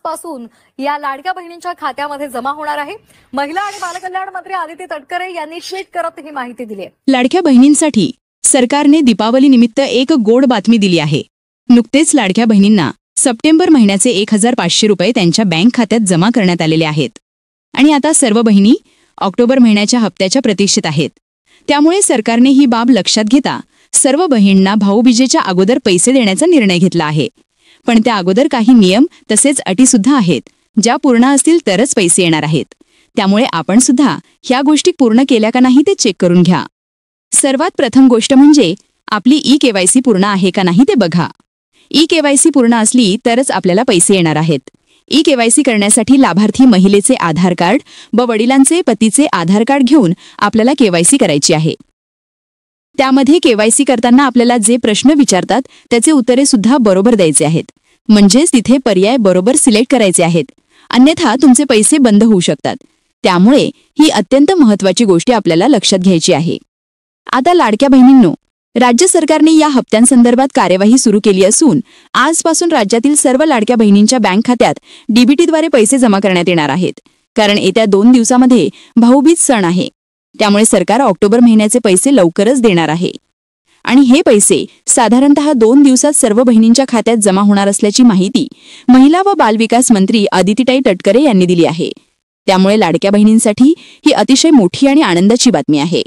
आजपासून या लाडक्या बहिणींच्या खात्यामध्ये जमा होणार आहे। महिला आणि बालकल्याण मंत्री आदिती तटकरे यांनी ट्विट करत ही माहिती दिली आहे। लाडक्या बहिणींसाठी सरकारने दीपावली निमित्त एक गोड बातमी दिली आहे। नुकतेच लाडक्या बहिणींना सप्टेंबर महिन्याचे 1500 रुपये त्यांच्या बँक खात्यात जमा करण्यात आलेले आहेत आणि आता सर्व बहिणी ऑक्टोबर महिन्याच्या हप्त्याच्या प्रतीक्षेत आहेत। त्यामुळे सरकारने ही बाब लक्षात घेता सर्व बहिणींना भाऊबीजेच्या अगोदर पैसे देण्याचा निर्णय घेतला आहे। पण त्या अगोदर काही नियम तसेच अटी सुद्धा आहेत, ज्या पूर्ण असतील तरच पैसे येणार आहेत। त्यामुळे आपण सुद्धा ह्या गोष्टी पूर्ण केल्या का नाही ते चेक करून घ्या। सर्वात प्रथम गोष्ट म्हणजे आपली ई-केवायसी पूर्ण आहे का नाही ते बघा। ई-केवायसी पूर्ण असली तरच आपल्याला पैसे येणार आहेत। ई-केवायसी करण्यासाठी लाभार्थी महिलेचे आधार कार्ड व वडिलांचे पतीचे आधार कार्ड घेऊन आपल्याला केवायसी करायची आहे। त्यामध्ये केवायसी करताना आपल्याला जे प्रश्न विचारतात त्याचे उत्तरे सुद्धा बरोबर द्यायचे आहेत, म्हणजेच तिथे पर्याय बरोबर सिलेक्ट करायचे आहेत, अन्यथा तुमचे पैसे बंद होऊ शकतात। त्यामुळे ही अत्यंत महत्त्वाची गोष्ट आपल्याला लक्षात घ्यायची आहे। आता लाडक्या बहिणींनो, राज्य सरकारने या हप्त्यांसंदर्भात कार्यवाही सुरू केली असून आजपासून राज्यातील सर्व लाडक्या बहिणींच्या बँक खात्यात डीबीटीद्वारे पैसे जमा करण्यात येणार आहेत। कारण येत्या 2 दिवसामध्ये भाऊबीज सण आहे, त्यामुळे सरकार ऑक्टोबर महिन्याचे पैसे लवकरच देणार आहे आणि हे पैसे साधारणतः 2 दिवसात सर्व बहिणींच्या खात्यात जमा होणार असल्याची माहिती महिला व बालविकास मंत्री आदितीताई तटकरे यांनी दिली आहे। त्यामुळे लाडक्या बहिणींसाठी ही अतिशय मोठी आणि आनंदाची बातमी आहे।